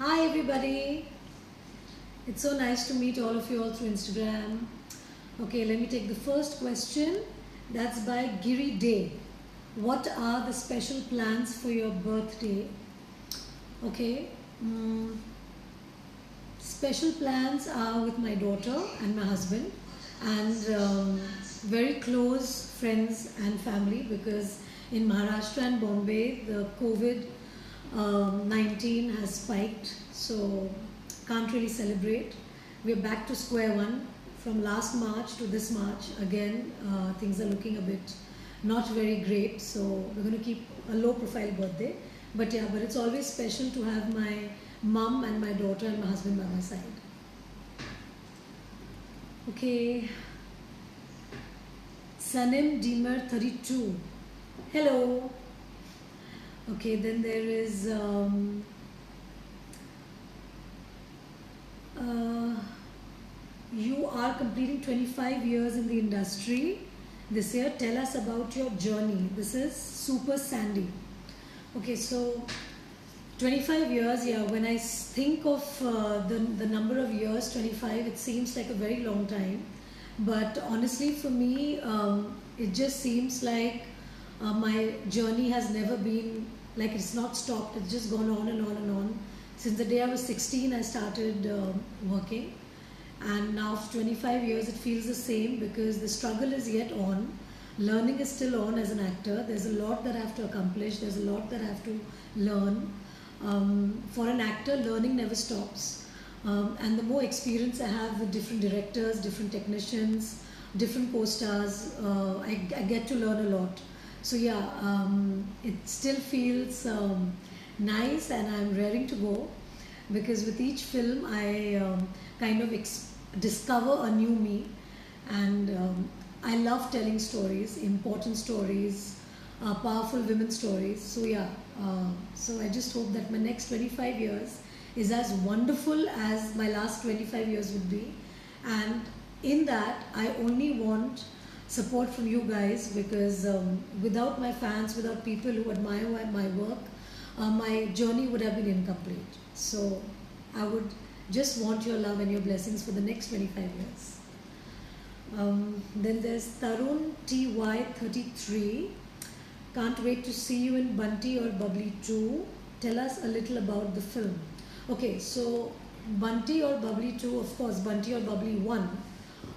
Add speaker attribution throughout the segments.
Speaker 1: Hi everybody. It's so nice to meet all of you all through Instagram. Okay, let me take the first question. That's by Giri Day. What are the special plans for your birthday? Okay. Special plans are with my daughter and my husband and very close friends and family because in Maharashtra and Bombay the COVID 19 has spiked, so can't really celebrate. We're back to square one from last March to this March. Again, things are looking a bit not very great, so we're going to keep a low profile birthday. But yeah, but it's always special to have my mum and my daughter and my husband by my side. Okay, Sanim Demer 32. Hello. Okay, then there is you are completing 25 years in the industry this year. Tell us about your journey. This is Super Sandy. Okay, so 25 years, yeah, when I think of the number of years, 25, it seems like a very long time. But honestly, for me, it just seems like my journey has never been, like it's not stopped. It's just gone on and on and on. Since the day I was 16, I started working. And now after 25 years, it feels the same because the struggle is yet on. Learning is still on as an actor. There's a lot that I have to accomplish. There's a lot that I have to learn. For an actor, learning never stops. And the more experience I have with different directors, different technicians, different co-stars, I get to learn a lot. So yeah, it still feels nice and I'm raring to go because with each film I kind of discover a new me, and I love telling stories, important stories, powerful women stories. So yeah, so I just hope that my next 25 years is as wonderful as my last 25 years would be, and in that I only want support from you guys because without my fans, without people who admire my work, my journey would have been incomplete. So I would just want your love and your blessings for the next 25 years. Then there's Tarun TY33. Can't wait to see you in Bunty or Bubbly 2. Tell us a little about the film. Okay, so Bunty or Bubbly 2, of course, Bunty or Bubbly 1.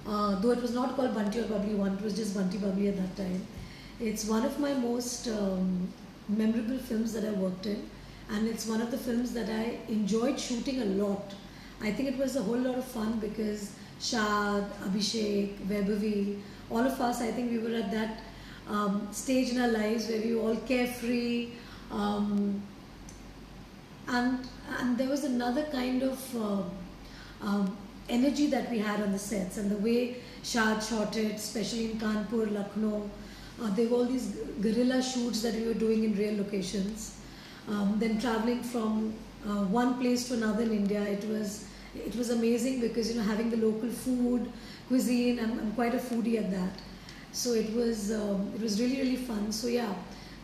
Speaker 1: Though it was not called Bunty or Bubbly 1, it was just Bunty Bubbly at that time. It's one of my most memorable films that I worked in, and it's one of the films that I enjoyed shooting a lot. I think it was a whole lot of fun because Shad, Abhishek, Vaibhavi, all of us, I think we were at that stage in our lives where we were all carefree, and there was another kind of energy that we had on the sets, and the way Shad shot it, especially in Kanpur, Lucknow. There were all these guerrilla shoots that we were doing in real locations. Then traveling from one place to another in India, it was amazing because having the local food, cuisine. I'm quite a foodie at that, so it was really fun. So yeah,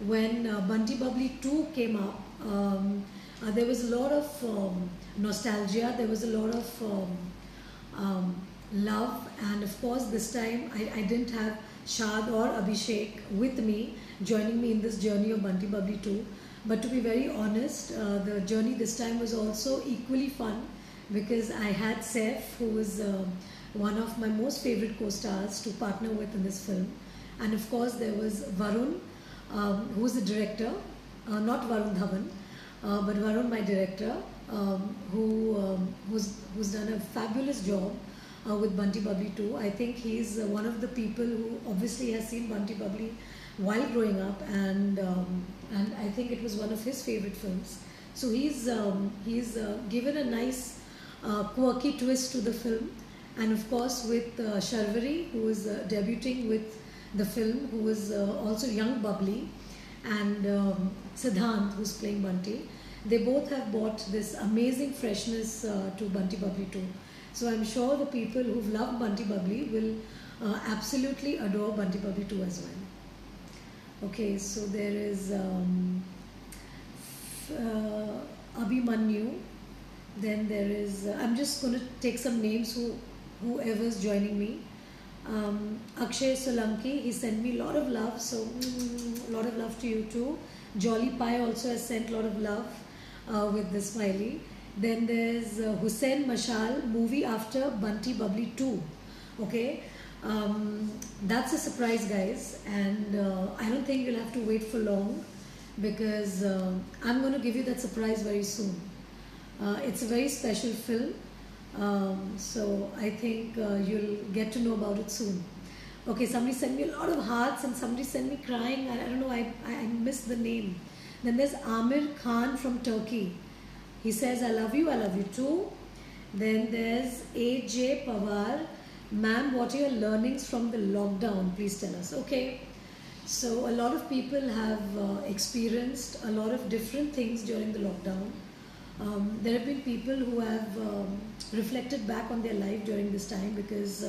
Speaker 1: when Bunty Bubbly 2 came up, there was a lot of nostalgia. There was a lot of love, and of course this time I didn't have Shad or Abhishek with me, joining me in this journey of Bunty Bubbly 2. But to be very honest, the journey this time was also equally fun because I had Saif, who was one of my most favorite co-stars to partner with in this film. And of course there was Varun, who was the director, not Varun Dhawan, but Varun, my director, who's done a fabulous job with Bunty Bubbly 2. I think he's one of the people who obviously has seen Bunty Bubbly while growing up, and I think it was one of his favorite films. So he's given a nice quirky twist to the film, and of course with Sharvari, who is debuting with the film, who is also young bubbly, and Siddhant, who's playing Bunty. They both have brought this amazing freshness to Bunty Bubbly 2. So I'm sure the people who've loved Bunty Bubbly will absolutely adore Bunty Bubbly 2 as well. Okay, so there is Abhimanyu. Then there is, I'm just going to take some names whoever's joining me. Akshay Solanki, he sent me a lot of love, so a lot of love to you too. Jolly Pie also has sent a lot of love with the smiley. Then there's Hussein Mashal, movie after Bunty Bubbly 2. Okay, that's a surprise, guys, and I don't think you'll have to wait for long because I'm going to give you that surprise very soon. It's a very special film, so I think you'll get to know about it soon. Okay, somebody sent me a lot of hearts and somebody sent me crying. I don't know, I missed the name. Then there's Amir Khan from Turkey. He says, I love you too. Then there's AJ Pawar. Ma'am, what are your learnings from the lockdown? Please tell us. Okay, so a lot of people have experienced a lot of different things during the lockdown. There have been people who have reflected back on their life during this time because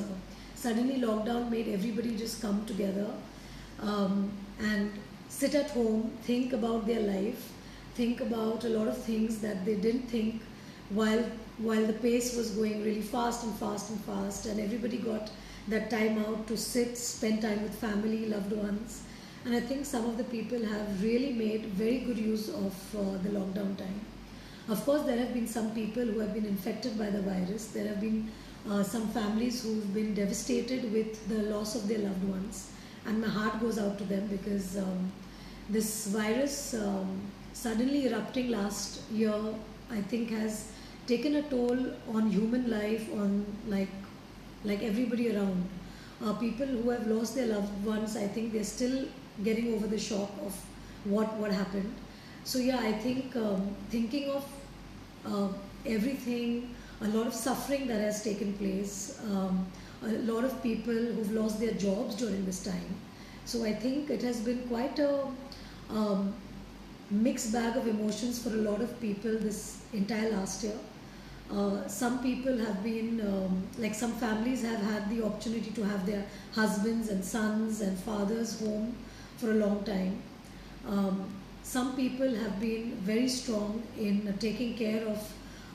Speaker 1: suddenly lockdown made everybody just come together and sit at home, think about their life, think about a lot of things that they didn't think while the pace was going really fast and fast and fast, and everybody got that time out to sit, spend time with family, loved ones. And I think some of the people have really made very good use of the lockdown time. Of course, there have been some people who have been infected by the virus. There have been some families who've been devastated with the loss of their loved ones. And my heart goes out to them because this virus suddenly erupting last year, I think has taken a toll on human life, on like everybody around. People who have lost their loved ones, I think they're still getting over the shock of what happened. So yeah, I think thinking of everything, a lot of suffering that has taken place, a lot of people who've lost their jobs during this time. So I think it has been quite a mixed bag of emotions for a lot of people this entire last year. Some people have been, like some families have had the opportunity to have their husbands and sons and fathers home for a long time. Some people have been very strong in taking care of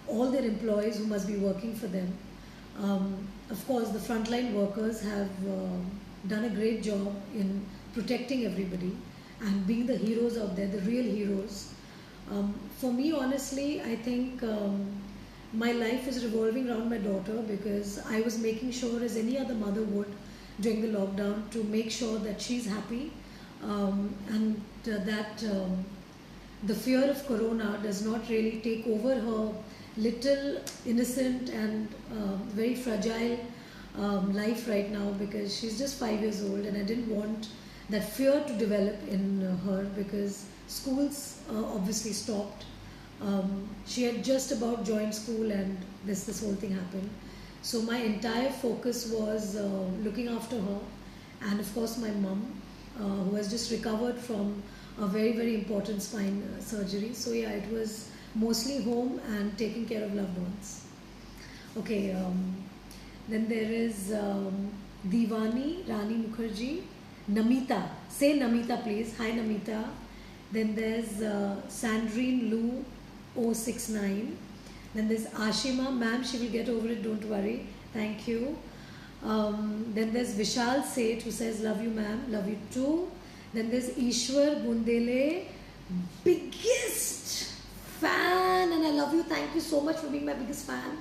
Speaker 1: all their employees who must be working for them. Of course, the frontline workers have done a great job in protecting everybody and being the heroes out there, the real heroes. For me, honestly, I think my life is revolving around my daughter because I was making sure, as any other mother would during the lockdown, to make sure that she's happy and that the fear of corona does not really take over her little innocent and very fragile life right now, because she's just 5 years old and I didn't want that fear to develop in her because schools obviously stopped. She had just about joined school and this whole thing happened. So my entire focus was looking after her, and of course my mum, who has just recovered from a very, very important spine surgery. So yeah, it was mostly home and taking care of loved ones. Okay, then there is Divani Rani Mukherjee. Namita, say Namita please. Hi Namita. Then there's Sandrine Lou 069. Then there's Ashima, ma'am, she will get over it, don't worry. Thank you. Then there's Vishal Seth, who says, love you ma'am, love you too. Then there's Ishwar Bundele, biggest fan, and I love you. Thank you so much for being my biggest fan.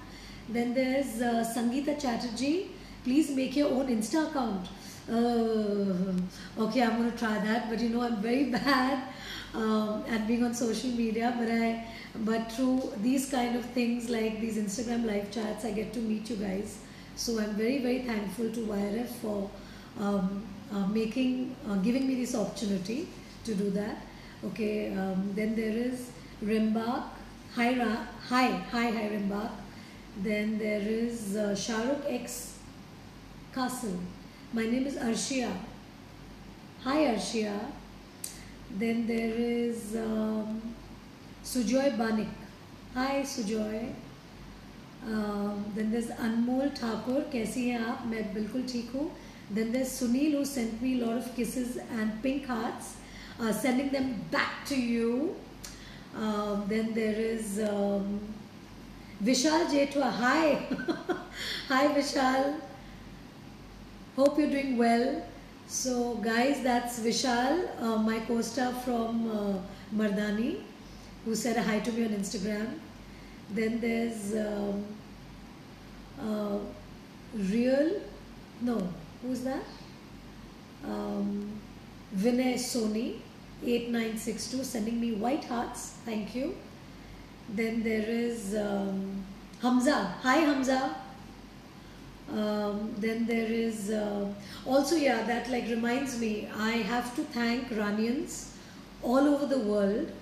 Speaker 1: Then there's Sangeeta Chatterjee. Please make your own Insta account. Okay, I'm going to try that, but you know I'm very bad at being on social media, but through these kind of things like these Instagram live chats, I get to meet you guys. So I'm very, very thankful to YRF for giving me this opportunity to do that. Okay, then there is Rimbak. Hi Rimbak. Then there is Shahrukh X Castle. My name is Arshia. Hi Arshia. Then there is Sujoy Banik. Hi Sujoy. Then there's Anmol Thakur. कैसी हैं आप? मैं बिल्कुल ठीक हूँ. Then there's Sunil, who sent me a lot of kisses and pink hearts, sending them back to you. Then there is Vishal Jethwa, hi. Hi Vishal. Hope you're doing well. So guys, that's Vishal, my co-star from Mardani, who said hi to me on Instagram. Then there's uh, Real, no, who's that? Um, Vinay Soni, 8962, sending me white hearts. Thank you. Then there is Hamza. Hi Hamza. Then there is also, yeah, that like reminds me, I have to thank Ranians all over the world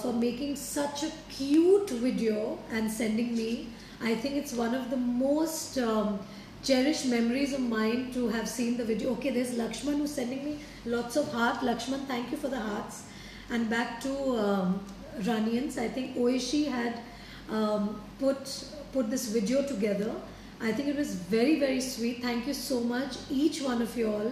Speaker 1: for making such a cute video and sending me. I think it's one of the most cherished memories of mine to have seen the video. Okay, there's Lakshman who's sending me lots of heart. Lakshman, thank you for the hearts. And back to Ranians, I think Oishi had put this video together. I think it was very, very sweet. Thank you so much, each one of you all.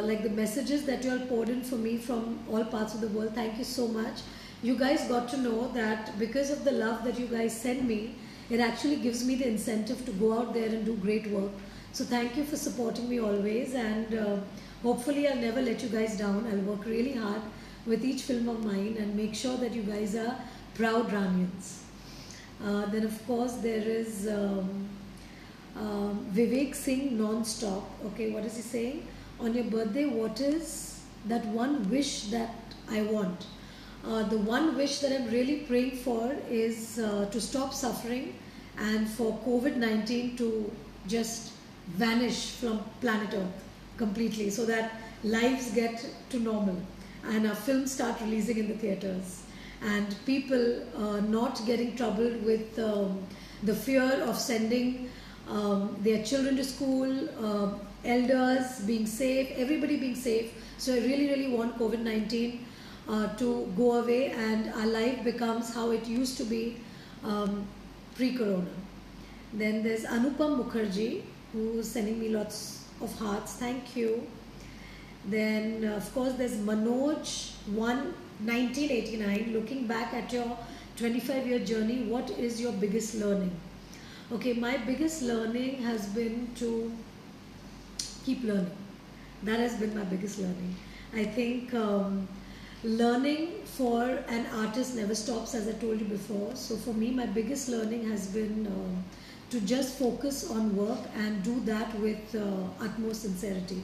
Speaker 1: Like the messages that you all poured in for me from all parts of the world. Thank you so much. You guys got to know that because of the love that you guys send me, it actually gives me the incentive to go out there and do great work. So thank you for supporting me always, and hopefully I'll never let you guys down. I'll work really hard with each film of mine and make sure that you guys are proud Ranians. Then of course there is Vivek Singh non-stop. Okay, what is he saying? On your birthday, what is that one wish that I want? The one wish that I'm really praying for is to stop suffering and for COVID-19 to just vanish from planet Earth completely, so that lives get to normal and our films start releasing in the theaters and people not getting troubled with the fear of sending their children to school, elders being safe, everybody being safe. So I really, really want COVID-19 to go away and our life becomes how it used to be pre-corona. Then there's Anupam Mukherjee, who's sending me lots of hearts. Thank you. Then of course there's Manoj 1989. Looking back at your 25-year journey, what is your biggest learning? Okay, my biggest learning has been to keep learning. That has been my biggest learning. I think learning for an artist never stops, as I told you before. So for me, my biggest learning has been to just focus on work and do that with utmost sincerity.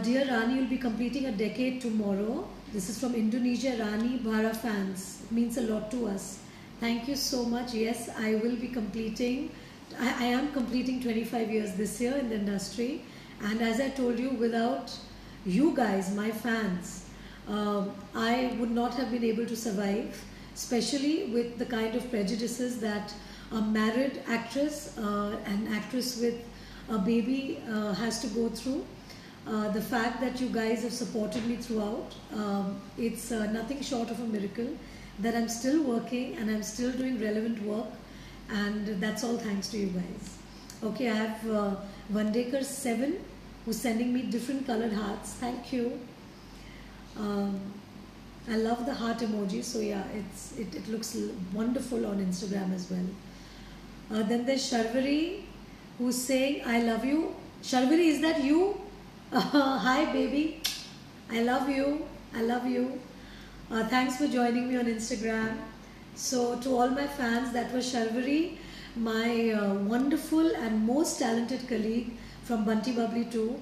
Speaker 1: Dear Rani, you'll be completing a decade tomorrow. This is from Indonesia, Rani Bhara fans. It means a lot to us. Thank you so much. Yes, I will be completing, I am completing 25 years this year in the industry. And as I told you, without you guys, my fans, I would not have been able to survive, especially with the kind of prejudices that a married actress, an actress with a baby has to go through. The fact that you guys have supported me throughout, it's nothing short of a miracle that I'm still working and I'm still doing relevant work, and that's all thanks to you guys. Okay, I have Vandekar 7 who's sending me different colored hearts. Thank you. I love the heart emoji, so yeah, it looks wonderful on Instagram as well. Then there's Sharvari who's saying I love you. Sharvari, is that you? Hi baby, I love you. I love you. Thanks for joining me on Instagram. So to all my fans, that was Sharvari, my wonderful and most talented colleague from Bunty Bubbly 2.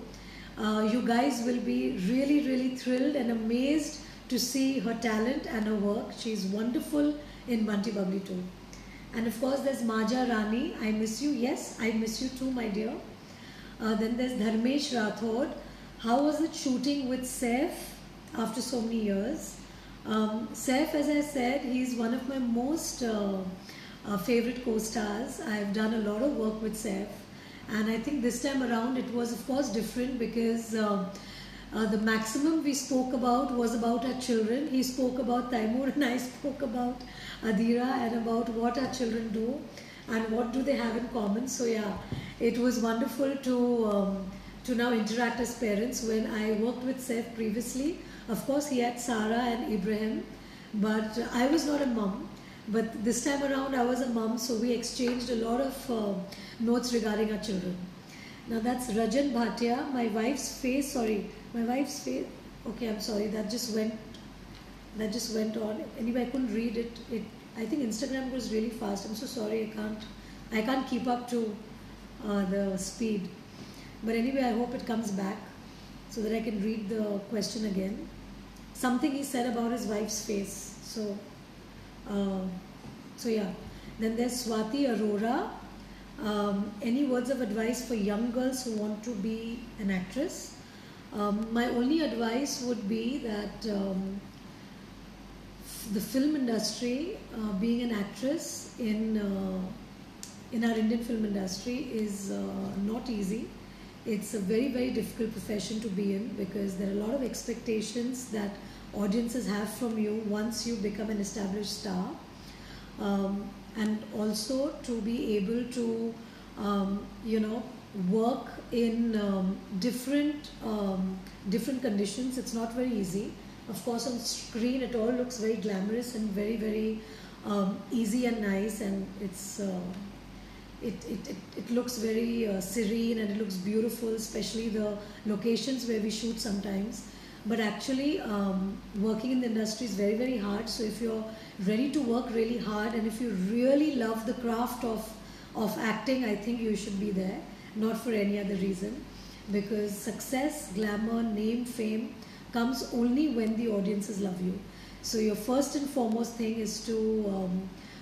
Speaker 1: You guys will be really, really thrilled and amazed to see her talent and her work. She's wonderful in Bunty Bubbly 2. And of course there's Maja Rani. I miss you. Yes, I miss you too, my dear. Then there's Dharmesh Rathod. How was it shooting with Saif after so many years? Saif, as I said, he's one of my most favorite co-stars. I've done a lot of work with Saif, and I think this time around it was of course different because the maximum we spoke about was about our children. He spoke about Taimur and I spoke about Adira and about what our children do and what do they have in common. So yeah, it was wonderful to now interact as parents. When I worked with Saif previously, of course he had Sarah and Ibrahim, but I was not a mom. But this time around, I was a mom, so we exchanged a lot of notes regarding our children. Now that's Rajan Bhatia. My wife's face. Sorry, my wife's face. Okay, I'm sorry. That just went. That just went on. Anyway, I couldn't read it. I think Instagram goes really fast. I'm so sorry. I can't keep up to the speed. But anyway, I hope it comes back so that I can read the question again. Something he said about his wife's face. So yeah. Then there's Swati Arora. Any words of advice for young girls who want to be an actress? My only advice would be that the film industry, being an actress in our Indian film industry is not easy. It's a very, very difficult profession to be in because there are a lot of expectations that audiences have from you once you become an established star. And also to be able to, work in different conditions. It's not very easy. Of course, on screen it all looks very glamorous and very, very easy and nice, and it looks very serene and it looks beautiful, especially the locations where we shoot sometimes. But actually, working in the industry is very, very hard. So if you're ready to work really hard and if you really love the craft of acting, I think you should be there, not for any other reason. Because success, glamour, name, fame comes only when the audiences love you. So your first and foremost thing is to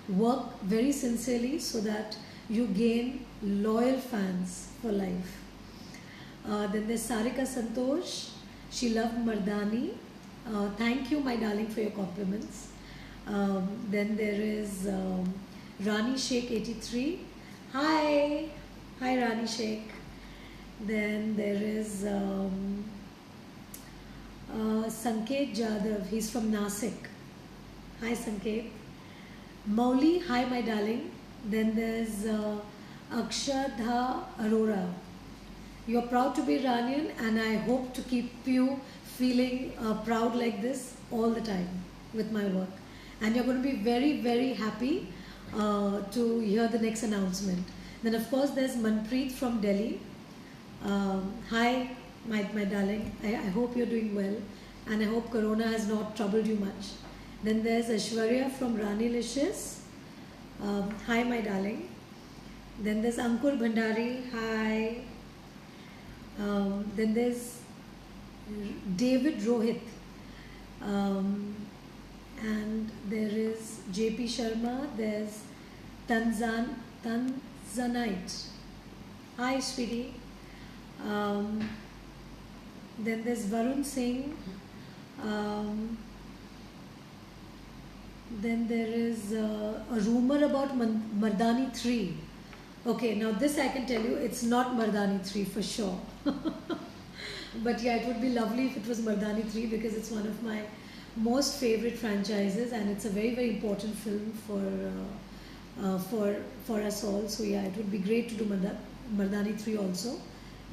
Speaker 1: work very sincerely so that you gain loyal fans for life. Then there's Sarika Santosh. She loved Mardani. Thank you, my darling, for your compliments. Then there is Rani Sheikh 83. Hi Rani Sheikh. Then there is Sanket Jadhav. He's from Nasik. Hi Sanket. Mauli, hi my darling. Then there's Akshadha Arora. You're proud to be Iranian, and I hope to keep you feeling proud like this all the time with my work. And you're going to be very, very happy to hear the next announcement. Then of course there's Manpreet from Delhi. Hi my darling. I hope you're doing well, and I hope Corona has not troubled you much. Then there's Aishwarya from Rani Licious. Hi my darling. Then there's Ankur Bhandari. Hi. Then there's David Rohit. And there is JP Sharma. There's Tanzanite. Hi sweetie. Then there's Varun Singh. Then there is a rumor about Mardani 3. Okay, now this I can tell you, it's not Mardani 3 for sure. But yeah, it would be lovely if it was Mardani 3 because it's one of my most favorite franchises and it's a very, very important film for us all. So yeah, it would be great to do Mardani 3 also.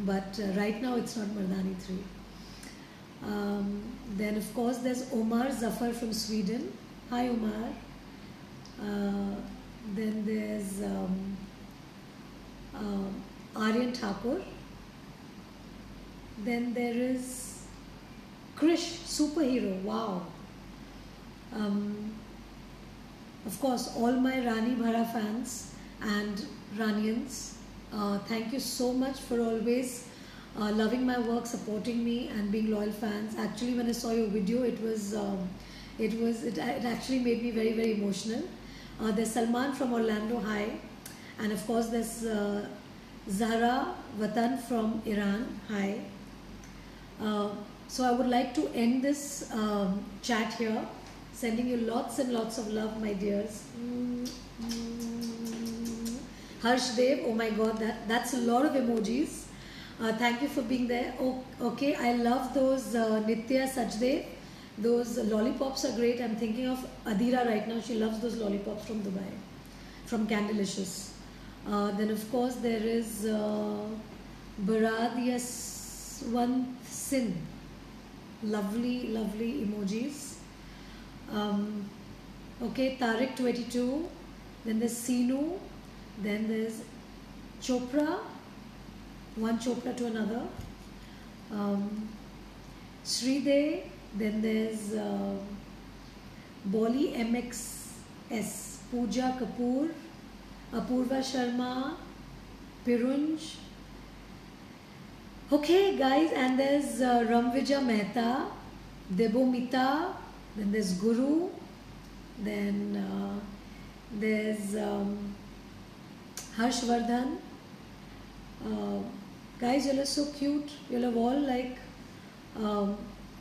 Speaker 1: But right now it's not Mardani 3. Then of course there's Omar Zafar from Sweden. Hi Omar. Then there's Aryan Thakur. Then there is Krish, superhero. Wow. Of course, all my Rani Bhara fans and Ranians, thank you so much for always loving my work, supporting me, and being loyal fans. Actually, when I saw your video, it actually made me very, very emotional. There's Salman from Orlando. Hi. And of course, there's Zahra Watan from Iran. Hi. So I would like to end this chat here, sending you lots and lots of love, my dears. Harshdev, oh my God, that's a lot of emojis. Thank you for being there. Oh, okay, I love those Nitya Sajdev. Those lollipops are great. I'm thinking of Adira right now. She loves those lollipops from Dubai, from Candylicious. Then of course there is Barad Yaswant Sin. Lovely, lovely emojis. Okay, Tariq 22. Then there's Sinu. Then there's Chopra. One Chopra to another. Sriday. Then there's Bolly MXS. Pooja Kapoor. Apurva Sharma. Pirunj. Okay, guys, and there's Ramvija Mehta, Debomita, then there's Guru, then there's Harshvardhan. Guys, you all are so cute. You all have all like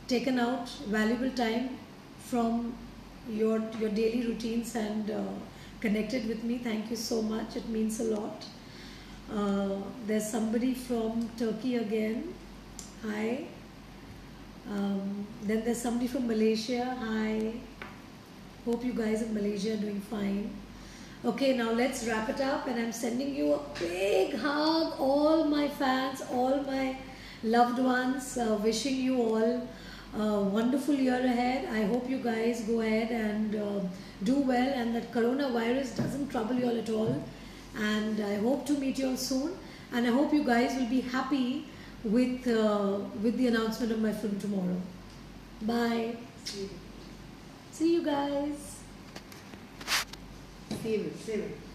Speaker 1: taken out valuable time from your daily routines and connected with me. Thank you so much. It means a lot. There's somebody from Turkey again. Hi. Then there's somebody from Malaysia. Hi. Hope you guys in Malaysia are doing fine. Okay, now let's wrap it up, and I'm sending you a big hug, all my fans, all my loved ones. Wishing you all a wonderful year ahead. I hope you guys go ahead and do well, and that coronavirus doesn't trouble you all at all. And I hope to meet you all soon, and I hope you guys will be happy with the announcement of my film tomorrow. Bye. See you guys.
Speaker 2: See you.